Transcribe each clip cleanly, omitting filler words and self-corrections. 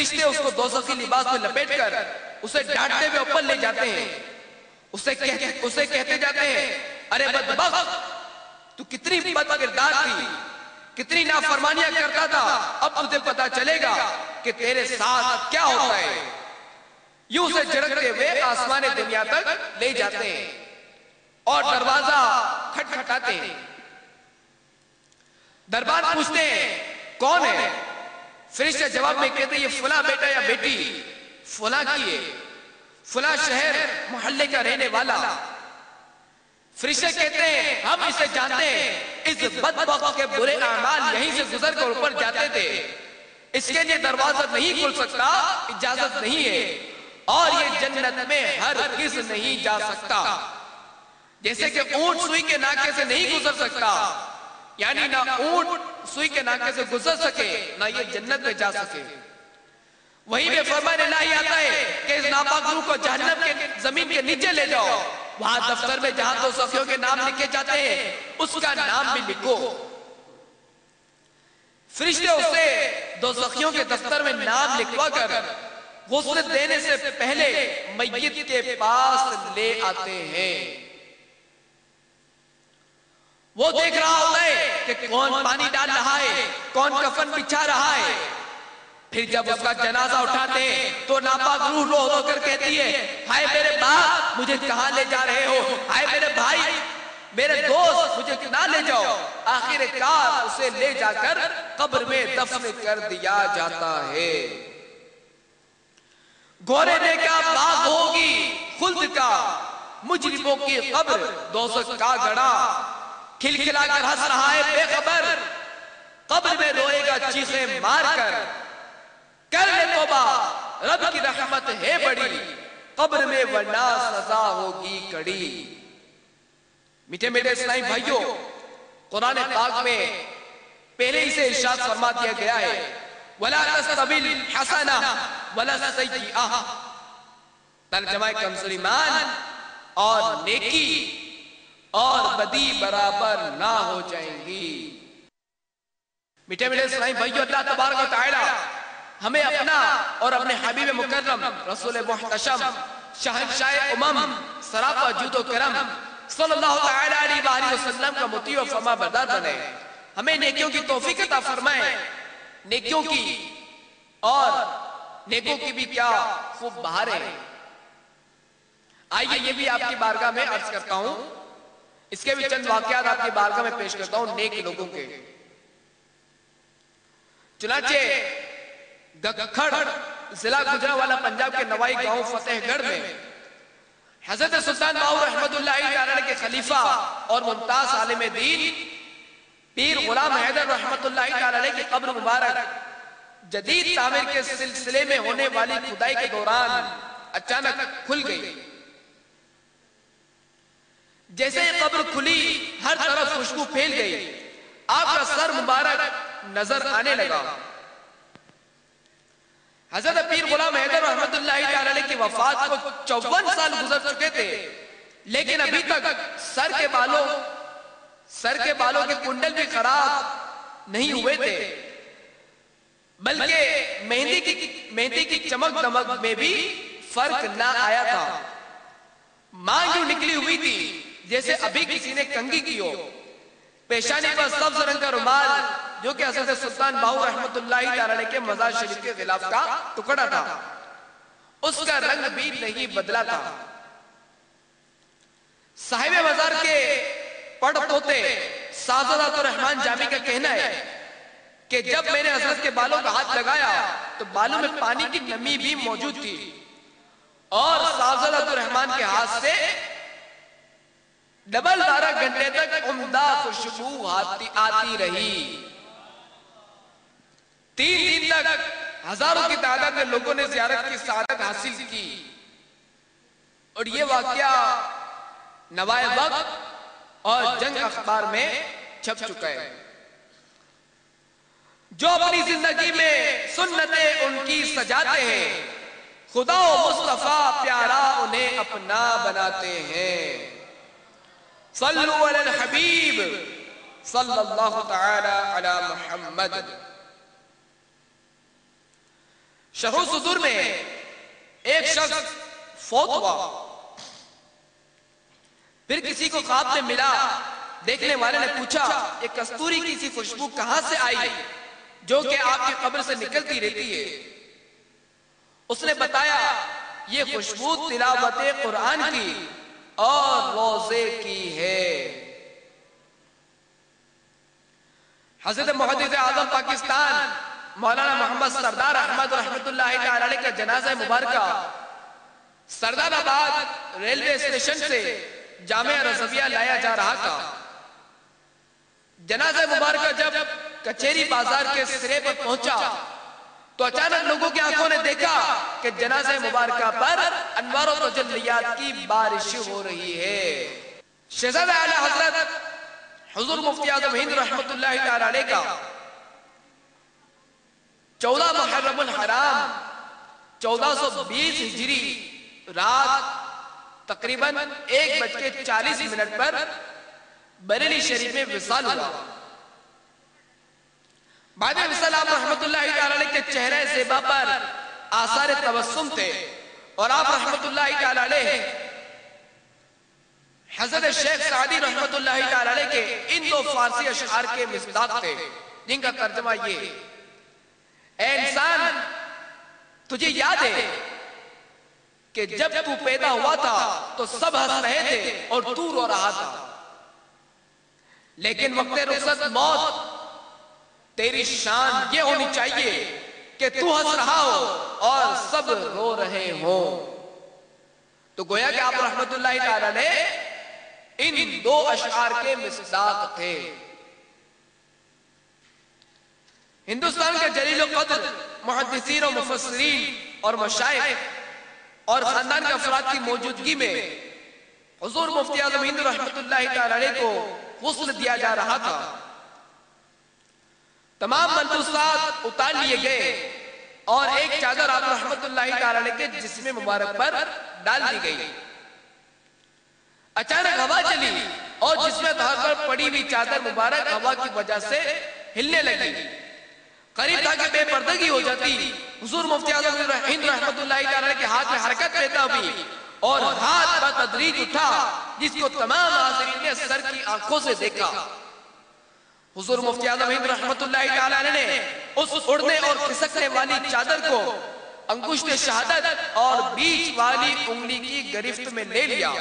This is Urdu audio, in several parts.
فرشتے اس کو دوزخی لباس میں لپیٹ کر اسے ڈانٹتے ہوئے اوپر لے جاتے ہیں. اسے کہتے جاتے ہیں ارے بدبخت تو کتنی بد کردار تھی, کتنی نافرمانیاں کرتا تھا, اب تجھے پتا چلے گا کہ تیرے ساتھ کیا ہوتا ہے. یوں اسے جھڑکتے ہوئے آسمان دنیا تک لے جاتے ہیں اور دروازہ کھٹکھٹاتے ہیں. دربار پوچھتے ہیں کون ہے؟ فرشتے جواب میں کہتے ہیں یہ فلاں بیٹا یا بیٹی فلاں کی ہے, فلاں شہر محلے کا رہنے والا. فرشتے کہتے ہیں ہم اسے جانتے ہیں, اس بدبخت کے برے اعمال یہیں سے گزر کر اوپر جاتے تھے, اس کے لیے دروازہ نہیں کھل سکتا, اجازت نہیں ہے, اور یہ جنت میں ہرگز نہیں جا سکتا. جیسے کہ اونٹ سوئی کے ناکے سے نہیں گزر سکتا, یعنی نہ اونٹ سوئی کے ناکے سے گزر سکے نہ یہ جنت میں جا سکے. وہیں میں فرمان الہی آتا ہے کہ اس ناپاک روح کو جہنم کے زمین کے نیچے لے جاؤ, وہاں دفتر میں جہاں دوزخیوں کے نام لکھے جاتے ہیں اس کا نام بھی لکھو. فرشتے اسے دوزخیوں کے دفتر میں نام لکھوا کر غسل دینے سے پہلے میت کے پاس لے آتے ہیں. وہ دیکھ رہا ہوتا ہے کہ کون پانی ڈال رہا ہے, کون کفن بچھا رہا ہے. پھر جب اس کا جنازہ اٹھاتے ہیں تو ناپاک روح رو رو کر کہتی ہے ہائے میرے باپ مجھے کہاں لے جا رہے ہو, ہائے میرے بھائی میرے دوست مجھے نہ لے جاؤ. آخر کار اسے لے جا کر قبر میں دفن کر دیا جاتا ہے. گھوڑے نے کیا باغ ہوگی خلد کا, مجرموں کی قبر دوزخ کا گڑا, کھلکھلا کر ہنس رہا ہے بے خبر, قبر میں روئے گا چیخیں مار کر. کر لے توبہ رب کی رحمت ہے بڑی, قبر میں ورنہ سزا ہوگی کڑی. میٹھے میٹھے اسلامی بھائیوں, قرآن پاک میں پہلے ہی سے ارشاد فرما دیا گیا ہے وَلَا تَسْتَوِي الْحَسَنَةُ وَلَا السَّيِّئَةُ, ترجمہ کمزور ایمان اور نیکی اور بدی برابر نہ ہو جائیں گی. میٹھے میٹھے اسلامی بھائیوں, اللہ تبارک و تعالی ہمیں اپنا اور اپنے حبیب مکرم رسول محتشم شہنشاہ امم سراپا جود و کرم صلی اللہ تعالی علیہ وآلہ وسلم کا مطیع و فرما بردار بنے. ہمیں نیکیوں کی توفیق عطا فرمائے, نیکیوں کی اور نیکوں کی بھی کیا خوب بہاریں. آئیے یہ بھی آپ کی بارگاہ میں عرض کرتا ہوں, اس کے بھی چند واقعات آپ کی بارگاہ میں پیش کرتا ہوں نیک لوگوں کے. چنانچہ گکھڑ ضلع گجرانوالہ پنجاب کے نوائی گاؤں فتح گڑھ میں حضرت سلطان باہو رحمت اللہ علیہ کے خلیفہ اور ممتاز عالم دین پیر غلام حیدر رحمت اللہ علیہ کی قبر مبارک جدید تعمیر کے سلسلے میں ہونے والی کھدائی کے دوران اچانک کھل گئی. جیسے ہی قبر کھلی ہر طرف خوشبو پھیل گئی, آپ کا سر مبارک نظر آنے لگا. حضرت پیر غلام حیدر رحمت اللہ علیہ کی وفات کو 54 سال گزر چکے تھے, لیکن ابھی تک سر کے بالوں کے کنڈل بھی خراب نہیں ہوئے تھے, بلکہ مہندی کی چمک دمک میں بھی فرق نہ آیا تھا. مانگ یوں نکلی ہوئی تھی جیسے ابھی کسی نے کنگھی کی ہو. پیشانی پر سبز رنگ کا رومال جو کہ حضرت سلطان باہو رحمت اللہ علیہ کے مزار شریف کے غلاف کا ٹکڑا تھا, اس کا رنگ بھی نہیں بدلا تھا. صاحب مزار کے پڑھ پوتے سعادت عبدالرحمن جامی کا کہنا ہے کہ جب میں نے حضرت کے بالوں کا ہاتھ لگایا تو بالوں میں پانی کی نمی بھی موجود تھی, اور سعادت عبدالرحمن کے ہاتھ سے ڈبل 12 گھنٹے تک عمدہ خوشبو آتی رہی. 3 دن تک ہزاروں کی تعداد میں لوگوں نے زیارت کی سعادت حاصل کی, اور یہ واقعہ نوائے وقت اور جنگ اخبار میں چھپ چکا ہے. جو اپنی زندگی میں سنتیں ان کی سجاتے ہیں, خدا و مصطفیٰ پیارا انہیں اپنا بناتے ہیں. صلو علی الحبیب صلی اللہ تعالی علی محمد. شرح صدور میں ایک شخص فوت ہوا، پھر کسی کو خواب میں ملا، دیکھنے والے نے پوچھا یہ کستوری کی سی خوشبو کہاں سے آئی جو کہ آپ کی قبر سے نکلتی رہتی ہے؟ اس نے بتایا یہ خوشبو تلاوت قرآن کی اور روزے کی ہے۔ حضرت محدث اعظم پاکستان مولانا محمد سردار احمد رحمت اللہ علیہ کا جنازہ مبارکہ سردار آباد ریلوے اسٹیشن سے جامعہ رضویہ لایا جا رہا تھا۔ جنازہ مبارکہ جب کچہری بازار کے سرے پر پہنچا تو اچانک لوگوں کی آنکھوں نے دیکھا کہ جنازہ مبارکہ پر انوار و تجلیات کی بارش ہو رہی ہے۔ شہزادہ اعلیٰ حضرت حضور مفتی اعظم ہند رحمت اللہ علیہ کا 14 محرم الحرام 1420 ہجری رات تقریباً 1:40 پر بریلی شریف میں وصال ہوا۔ بعد وصال آپ رحمت اللہ علیہ کے چہرے زیبا پر آثار تبسم تھے، اور آپ رحمت اللہ علیہ حضرت شیخ سعدی رحمت اللہ علیہ کے ان 2 فارسی اشعار کے مصداق تھے جن کا ترجمہ یہ ہے: اے انسان تجھے یاد ہے کہ جب تو پیدا ہوا تھا تو سب ہنس رہے تھے اور تو رو رہا تھا، لیکن وقت رخصت موت تیری شان یہ ہونی چاہیے کہ تو ہنس رہا ہو اور سب رو رہے ہوں۔ تو گویا کہ آپ رحمت اللہ تعالی نے ان 2 اشعار کے مصداق تھے۔ ہندوستان کے جلیل القدر محدثین و مفسرین اور مشائخ اور خاندان کے افراد کی موجودگی میں حضور مفتی اعظم ہند رحمت اللہ علیہ کو غسل دیا جا رہا تھا۔ تمام ملبوسات اتار لیے گئے اور ایک چادر آپ رحمت اللہ علیہ کے جسم مبارک پر ڈال دی گئی۔ اچانک ہوا چلی اور جسم طاہر پر پڑی ہوئی چادر مبارک ہوا کی وجہ سے ہلنے لگی۔ قریب تھا کہ بے پردگی ہو جاتی، حضور مفتی اعظم ہند رحمت اللہ علیہ کے ہاتھ میں حرکت پیدا ہوئی اور ہاتھ بتدریج اٹھا، جس کو تمام حاضرین نے سر کی آنکھوں سے دیکھا۔ حضور مفتی اعظم ہند رحمت اللہ علیہ نے اس اڑنے اور کھسکنے والی چادر کو انگشت شہادت اور بیچ والی انگلی کی گرفت میں لے لیا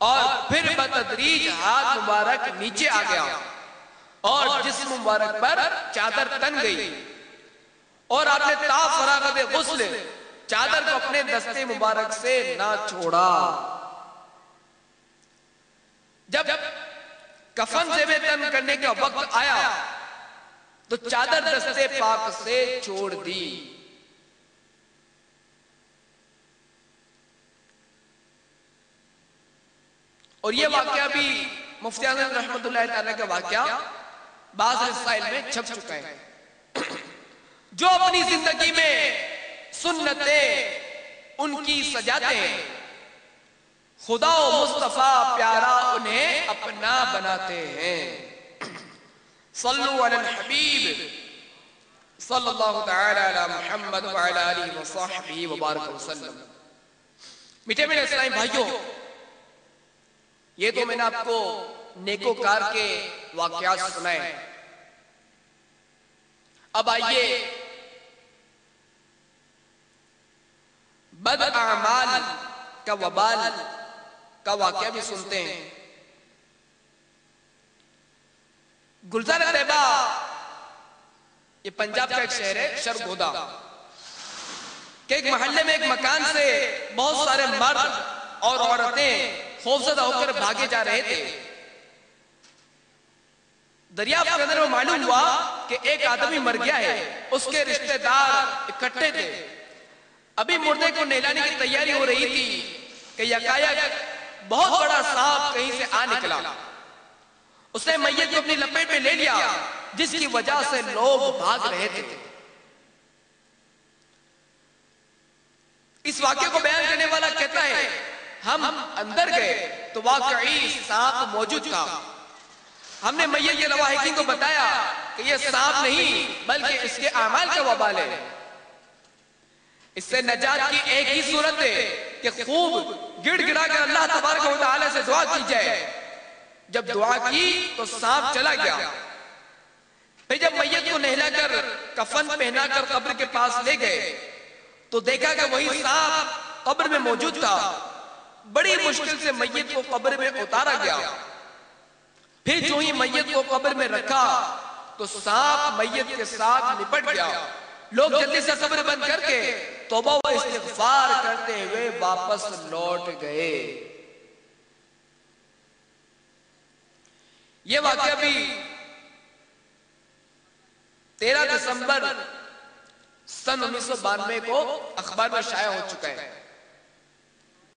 اور پھر بتدریج ہاتھ مبارک نیچے آ گیا اور جسم مبارک پر چادر تن گئی، اور آپ نے تا فراغت غسل چادر کو اپنے دستے مبارک سے نہ چھوڑا۔ جب کفن زیب تن کرنے کا وقت آیا تو چادر دستے پاک سے چھوڑ دی۔ اور یہ واقعہ بھی مفتی اعظم رحمت اللہ تعالیٰ کا واقعہ بعض رسائل میں چھپ چکا ہے۔ جو اپنی زندگی میں سنتیں ان کی سجاتے ہیں، خدا و مصطفیٰ پیارا انہیں اپنا بناتے ہیں۔ صلو علی الحبیب صلی اللہ تعالی علی محمد وعلی آلہ وصحبہ وبارک وسلم۔ میٹھے میٹھے اسلامی بھائیوں، یہ تو میں نے آپ کو نیکوکار کے واقعات سنائے۔ اب آئیے بد اعمال کا وبال کا واقعہ بھی سنتے ہیں۔ گلزار طیبہ یہ پنجاب کا ایک شہر ہے، شرگودا کہ ایک محلے میں ایک مکان سے بہت سارے مرد اور عورتیں خوفزدہ ہو کر بھاگے جا رہے تھے۔ دریافت کے اندر وہ معلوم ہوا کہ ایک آدمی مر گیا ہے، اس کے رشتہ دار اکٹھے تھے۔ ابھی مردے کو نہلانے کی تیاری ہو رہی تھی کہ یکایک بہت بڑا سانپ کہیں سے آ نکلا۔ اس نے میت کو اپنی لپیٹ میں لے لیا، جس کی وجہ سے لوگ بھاگ رہے تھے۔ اس واقعے کو بیان کرنے والا کہتا ہے ہم اندر گئے تو واقعی سانپ موجود تھا۔ ہم نے میت کے لواحقین کو بتایا کہ یہ سانپ نہیں بلکہ اس کے اعمال کا وبال ہے۔ اس سے نجات کی ایک ہی صورت ہے کہ خوب گڑ گڑا کر اللہ تبارک و تعالی سے دعا کی جائے. جب دعا کی تو سانپ چلا گیا. پھر جب میت کو نہلا کر کفن پہنا کر قبر کے پاس لے گئے تو دیکھا کہ وہی سانپ قبر میں موجود تھا. بڑی مشکل سے میت کو قبر میں اتارا گیا. پھر جو ہی میت کو قبر میں رکھا تو سانپ میت کے ساتھ لپٹ گیا. لوگ جلدی سے قبر بند کر کے توبہ و استغفار کرتے ہوئے واپس لوٹ گئے. یہ واقعہ بھی 13 دسمبر سن 1992 کو اخبار میں شائع ہو چکا ہے.